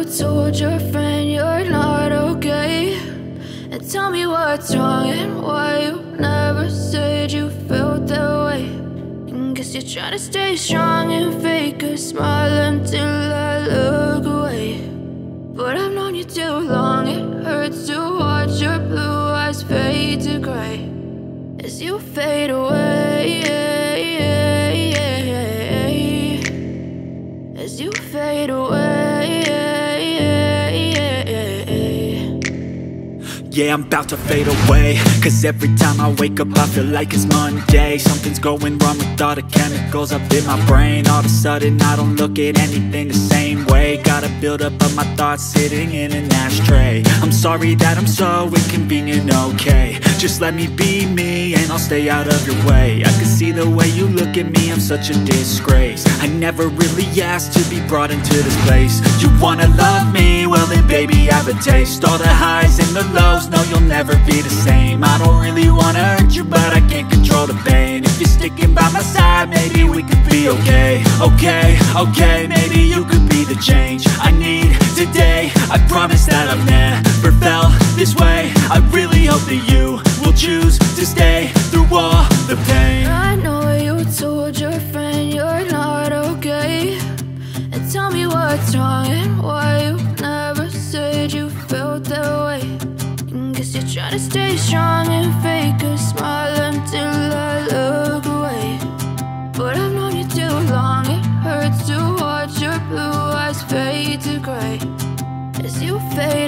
told your friend you're not okay? And tell me what's wrong and why you never said you felt that way. And guess you're trying to stay strong and fake a smile until I look away. But I've known you too long, it hurts to watch your blue eyes fade to gray as you fade away, as you fade away. Yeah, I'm about to fade away, cause every time I wake up I feel like it's Monday. Something's going wrong with all the chemicals up in my brain. All of a sudden I don't look at anything the same way. Gotta build up of my thoughts sitting in an ashtray. I'm sorry that I'm so inconvenient, okay? Just let me be me and I'll stay out of your way. I can see the way you look at me, I'm such a disgrace. I never really asked to be brought into this place. You wanna love me? Well then baby have a taste. All the highs and the lows, no you'll never be the same. I don't really wanna hurt you but I can't control the pain. If you're sticking by my side maybe we could be okay. Okay, okay, maybe you could be the change I need today. I promise that I've never felt this way. I really hope that you will choose to stay through all the pain. I know you told your friend you're not okay. And tell me what's wrong and why you never said you felt that way. And guess you're trying to stay strong and fake a smile until I look away. But I've known you too long, it hurts to watch your blue eyes fade to gray as you fade